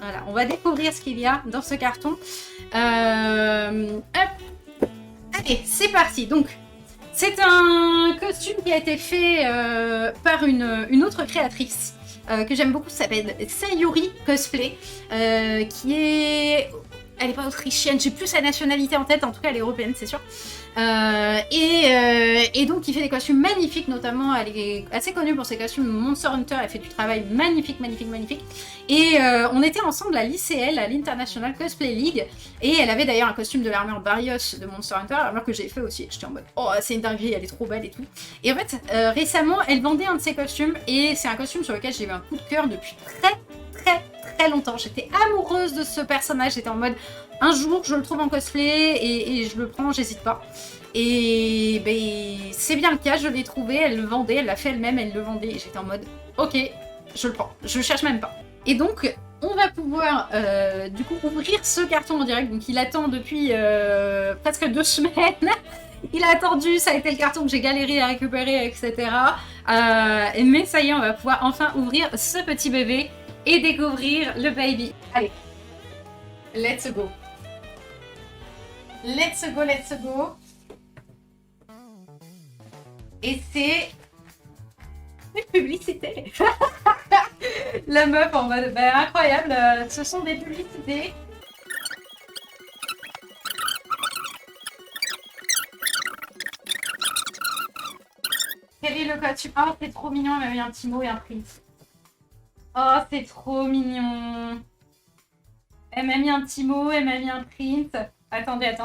Voilà, on va découvrir ce qu'il y a dans ce carton. Hop. Allez, c'est parti. Donc, c'est un costume qui a été fait par une autre créatrice que j'aime beaucoup, s'appelle Sayuri Cosplay, qui est... Elle n'est pas autrichienne, j'ai plus sa nationalité en tête, en tout cas elle est européenne, c'est sûr. Et donc, il fait des costumes magnifiques, notamment, elle est assez connue pour ses costumes Monster Hunter, elle fait du travail magnifique, magnifique, magnifique. Et on était ensemble à l'ICL, à l'International Cosplay League, et elle avait d'ailleurs un costume de l'armure Barrios de Monster Hunter, l'armure que j'ai fait aussi, j'étais en mode, oh, c'est une dinguerie, elle est trop belle et tout. Et en fait, récemment, elle vendait un de ses costumes, et c'est un costume sur lequel j'ai eu un coup de cœur depuis très longtemps. J'étais amoureuse de ce personnage, j'étais en mode, un jour je le trouve en cosplay et je le prends, j'hésite pas. Et ben, c'est bien le cas, je l'ai trouvé, elle le vendait, elle l'a fait elle-même, elle le vendait, et j'étais en mode, ok, je le prends, je le cherche même pas. Et donc, on va pouvoir du coup ouvrir ce carton en direct, donc il attend depuis presque 2 semaines. Il a attendu, ça a été le carton que j'ai galéré à récupérer, etc. Mais ça y est, on va pouvoir enfin ouvrir ce petit bébé et découvrir le baby. Allez, let's go. Let's go, let's go. Et c'est une publicité. La meuf en mode, bah, incroyable, ce sont des publicités. Quel est le costume? Oh, c'est trop mignon, elle m'a mis un petit mot et un print. Oh, c'est trop mignon. Elle m'a mis un petit mot, elle m'a mis un print. Attendez.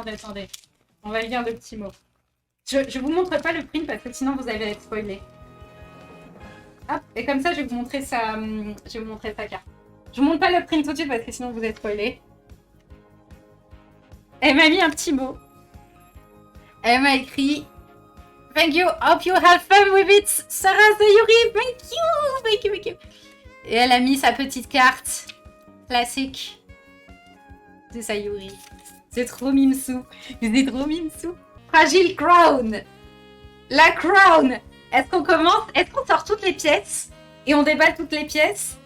On va lire le petit mot. Je vous montre pas le print parce que sinon vous allez être spoilé. Hop, et comme ça je vais vous montrer sa carte. Je vous montre pas le print tout de suite parce que sinon vous êtes spoilé. Elle m'a mis un petit mot. Elle m'a écrit Thank you, hope you have fun with it, Sarah Sayuri, thank you. Et elle a mis sa petite carte classique de Sayuri. C'est trop mimsou. C'est trop mimsou. Fragile Crown. La Crown. Est-ce qu'on commence? Est-ce qu'on sort toutes les pièces et on déballe toutes les pièces?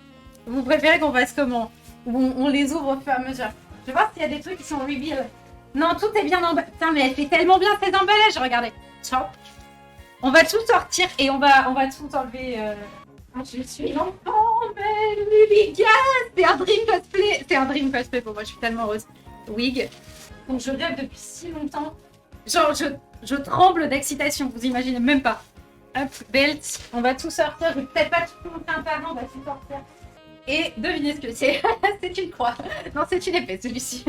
Vous préférez qu'on fasse comment? Ou on les ouvre au fur et à mesure? Je vais voir s'il y a des trucs qui sont reveal. Non, tout est bien emballé. Putain, mais elle fait tellement bien ces emballages. Regardez. Ciao. On va tout sortir et on va tout enlever. Je suis l'enfant, mais Lily, c'est un dream cosplay. C'est un dream cosplay pour moi. Je suis tellement heureuse. Wig. Donc je rêve depuis si longtemps. Genre, je tremble d'excitation. Vous imaginez même pas. Hop, belt. On va tout sortir. Je vais peut-être pas tout montrer un par un. On va tout sortir. Et devinez ce que c'est. C'est une croix. Non, c'est une épée celui-ci.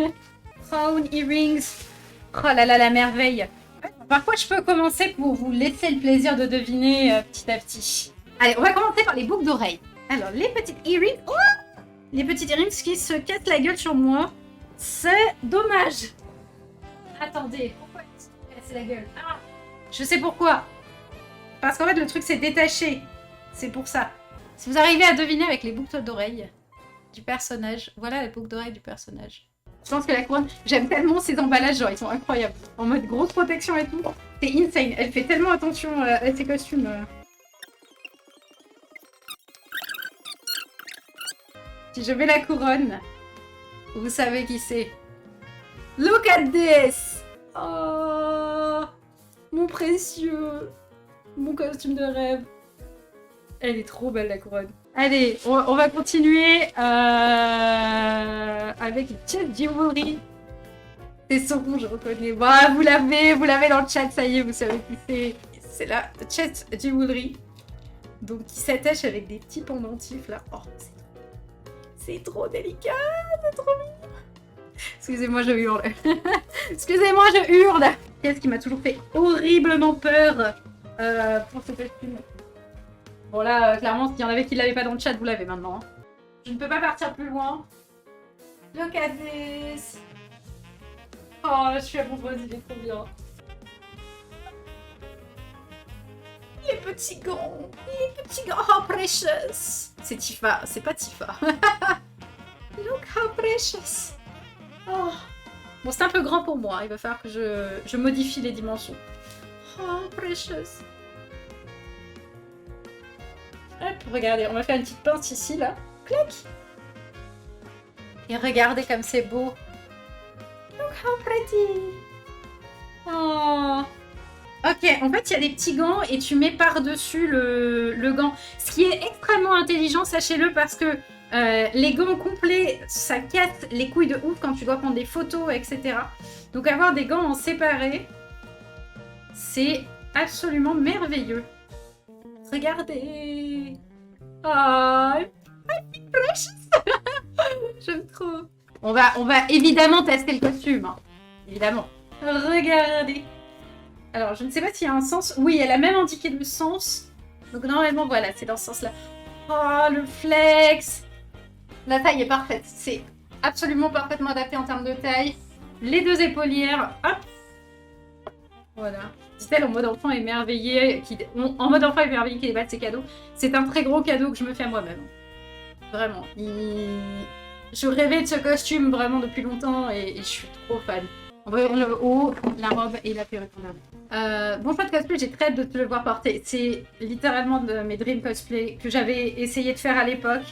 Crown, earrings. Oh là là, la merveille. Par quoi je peux commencer pour vous laisser le plaisir de deviner petit à petit? Allez, on va commencer par les boucles d'oreilles. Alors, les petites earrings. Oh, les petites earrings qui se cassent la gueule sur moi. C'est dommage. Attendez, pourquoi ils se cassent la gueule? Ah, je sais pourquoi. Parce qu'en fait, le truc s'est détaché. C'est pour ça. Si vous arrivez à deviner avec les boucles d'oreilles du personnage, voilà les boucles d'oreilles du personnage. Je pense que la couronne, j'aime tellement ces emballages, genre ils sont incroyables. En mode grosse protection et tout. C'est insane. Elle fait tellement attention à ses costumes. Si je mets la couronne, vous savez qui c'est. Look at this! Oh, mon précieux. Mon costume de rêve. Elle est trop belle la couronne. Allez, on va continuer avec Chest Jewelry. C'est son nom, je reconnais. Bah, vous l'avez dans le chat, ça y est, vous savez qui c'est. C'est là, Chest Jewelry. Donc, qui s'attache avec des petits pendentifs là. Oh, c'est trop délicat, c'est trop mignon. Excusez-moi, je hurle. Excusez-moi, je hurle. Qu'est-ce qui m'a toujours fait horriblement peur pour ce costume? Bon là, clairement, s'il y en avait qui l'avaient pas dans le chat, vous l'avez maintenant. Hein. Je ne peux pas partir plus loin. Look at this. Oh, je suis amoureuse, il est trop bien. Les petits gants. Oh, precious. C'est Tifa, c'est pas Tifa. Look how precious. Oh. Bon, c'est un peu grand pour moi. Il va falloir que je modifie les dimensions. Oh, precious. Hop, regardez, on va faire une petite pince ici, là. Clac. Et regardez comme c'est beau. Look how pretty. Oh. Ok, en fait, il y a des petits gants et tu mets par-dessus le gant. Ce qui est extrêmement intelligent, sachez-le, parce que les gants complets, ça casse les couilles de ouf quand tu dois prendre des photos, etc. Donc avoir des gants en séparé, c'est absolument merveilleux. Regardez. Oh, j'aime trop. On va évidemment tester le costume. Hein. Évidemment. Regardez. Alors, je ne sais pas s'il y a un sens. Oui, elle a même indiqué le sens. Donc, normalement, voilà, c'est dans ce sens-là. Oh, le flex. La taille est parfaite. C'est absolument parfaitement adapté en termes de taille. Les deux épaulières. Hop. Voilà. Dit-elle en mode enfant émerveillé. En mode enfant émerveillé qui débatte ses cadeaux. C'est un très gros cadeau que je me fais à moi-même. Vraiment. Je rêvais de ce costume vraiment depuis longtemps et je suis trop fan. On va voir le haut, la robe et la perruque. Bon choix de cosplay, j'ai très hâte de te le voir porter. C'est littéralement de mes dream cosplay que j'avais essayé de faire à l'époque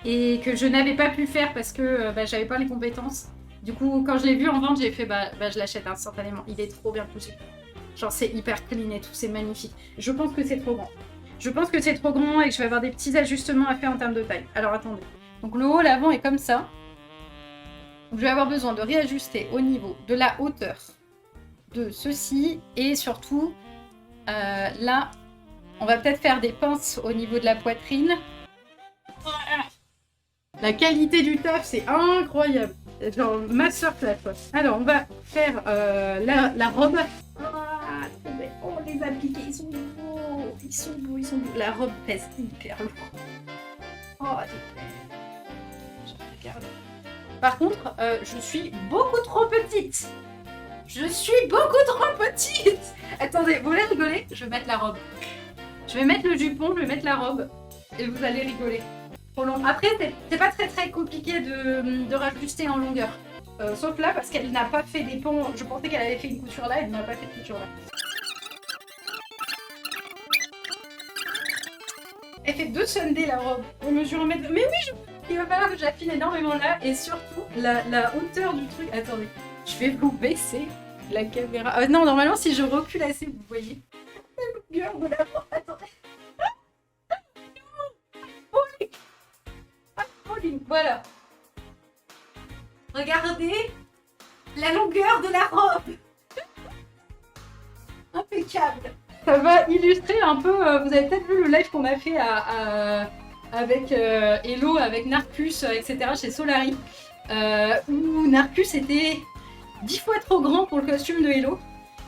et que je n'avais pas pu faire parce que j'avais pas les compétences. Du coup, quand je l'ai vu en vente, j'ai fait je l'achète instantanément. Il est trop bien poussé. Genre c'est hyper clean et tout, c'est magnifique. Je pense que c'est trop grand. Je pense que c'est trop grand et que je vais avoir des petits ajustements à faire en termes de taille. Alors attendez. Donc le haut, l'avant est comme ça. Je vais avoir besoin de réajuster au niveau de la hauteur de ceci et surtout là, on va peut-être faire des pinces au niveau de la poitrine. La qualité du taf, c'est incroyable. Genre masterclass. Alors, on va faire la robe. Ah, trop belle. Oh, les appliqués, ils sont beaux. Ils sont beaux, ils sont beaux. La robe pèse hyper lourd. Oh, je regarde. Par contre, je suis beaucoup trop petite. Je suis beaucoup trop petite. Attendez, vous voulez rigoler? Je vais mettre la robe. Je vais mettre le jupon, je vais mettre la robe. Et vous allez rigoler. Trop long. Après, c'est pas très compliqué de rajuster en longueur. Sauf là, parce qu'elle n'a pas fait des ponts. Je pensais qu'elle avait fait une couture là, elle n'a pas fait de couture là. Elle fait 2 Sundays la robe. On mesure 1 mètre. Mais oui, il va falloir que j'affine énormément là. Et surtout, la hauteur du truc. Attendez, je vais vous baisser la caméra. Non, normalement, si je recule assez, vous voyez. La longueur de la robe. Attendez. Voilà. Regardez la longueur de la robe. Impeccable. Ça va illustrer un peu. Vous avez peut-être vu le live qu'on a fait avec Hello, avec Narcus, etc. chez Solari. Où Narcus était 10 fois trop grand pour le costume de Hello.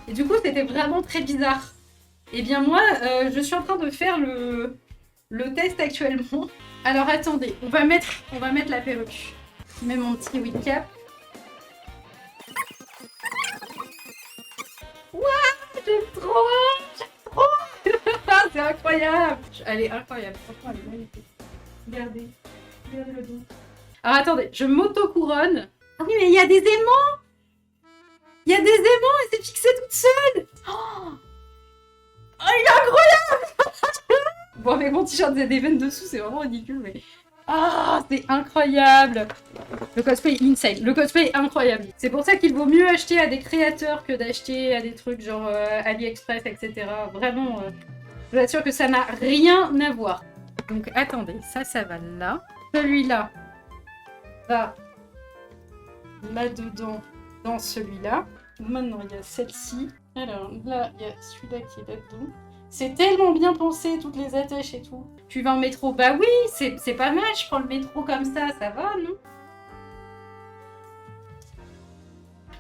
Et du coup, c'était vraiment très bizarre. Et bien moi, je suis en train de faire le test actuellement. Alors attendez, on va mettre la perruque. Je mets mon petit wig cap. Waouh, j'aime trop. C'est incroyable. Elle est incroyable, franchement elle est magnifique. Regardez le dos. Alors attendez, je m'auto-couronne. Ah oui, mais il y a des aimants. Il y a des aimants et c'est fixé toute seule. Oh, il est incroyable. Bon, avec mon t-shirt ZDVN dessous, c'est vraiment ridicule, mais... Ah, c'est incroyable. Le cosplay est insane. Le cosplay est incroyable. C'est pour ça qu'il vaut mieux acheter à des créateurs que d'acheter à des trucs genre AliExpress, etc. Vraiment, je vous assure que ça n'a rien à voir. Donc, attendez, ça va là. Celui-là va là-dedans, dans celui-là. Maintenant, il y a celle-ci. Alors, là, il y a celui-là qui est là-dedans. C'est tellement bien pensé, toutes les attaches et tout. Tu vas en métro? Bah oui, c'est pas mal, je prends le métro comme ça va, non?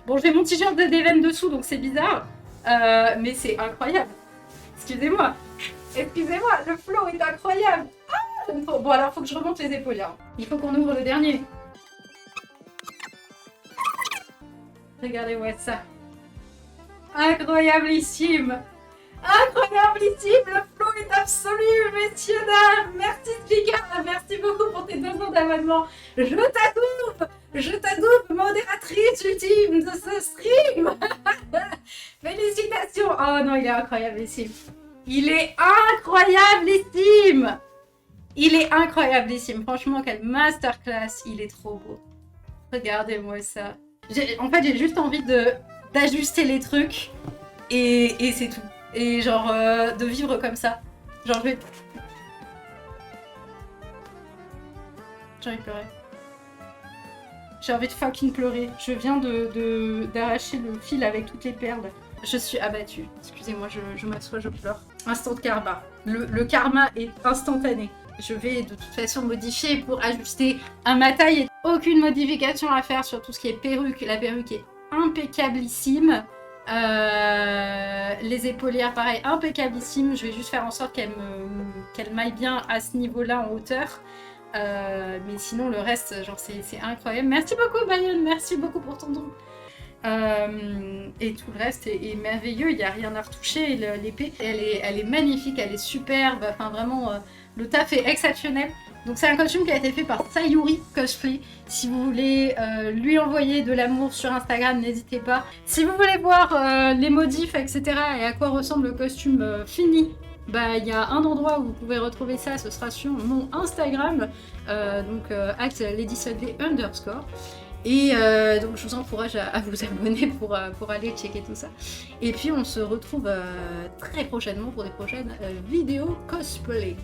Bon, j'ai mon t-shirt d'Even dessous, donc c'est bizarre. Mais c'est incroyable. Excusez-moi, le flow est incroyable. Ah, bon, alors, faut que je remonte les épaules. Hein. Il faut qu'on ouvre le dernier. Regardez-moi ça. Incroyablissime. Incroyablissime, le flow est absolu, messieurs, dames. Merci Spiga, merci beaucoup pour tes 2 ans d'abonnement. Je t'adoube, modératrice ultime de ce stream. Félicitations. Oh non, il est incroyablissime. Il est incroyablissime. Franchement, quelle masterclass. Il est trop beau. Regardez-moi ça. En fait, j'ai juste envie d'ajuster les trucs et c'est tout. Et genre, de vivre comme ça. Genre, j'ai envie de pleurer. J'ai envie de fucking pleurer. Je viens d'arracher le fil avec toutes les perles. Je suis abattue. Excusez-moi, je m'assois, je pleure. Instant karma. Le karma est instantané. Je vais de toute façon modifier pour ajuster à ma taille. Aucune modification à faire sur tout ce qui est perruque. La perruque est impeccablissime. Les épaulières, pareil, impeccablissime. Je vais juste faire en sorte qu'elle m'aille bien à ce niveau-là en hauteur. Mais sinon, le reste, genre, c'est incroyable. Merci beaucoup, Bayonne. Merci beaucoup pour ton don. Et tout le reste est merveilleux, il n'y a rien à retoucher. L'épée, elle est magnifique, elle est superbe. Enfin, vraiment, le taf est exceptionnel. Donc, c'est un costume qui a été fait par Sayuri Cosplay. Si vous voulez lui envoyer de l'amour sur Instagram, n'hésitez pas. Si vous voulez voir les modifs, etc., et à quoi ressemble le costume fini, bah, il y a un endroit où vous pouvez retrouver ça, ce sera sur mon Instagram, donc @LadySudley_. Et donc je vous encourage à vous abonner pour aller checker tout ça. Et puis on se retrouve très prochainement pour des prochaines vidéos cosplay.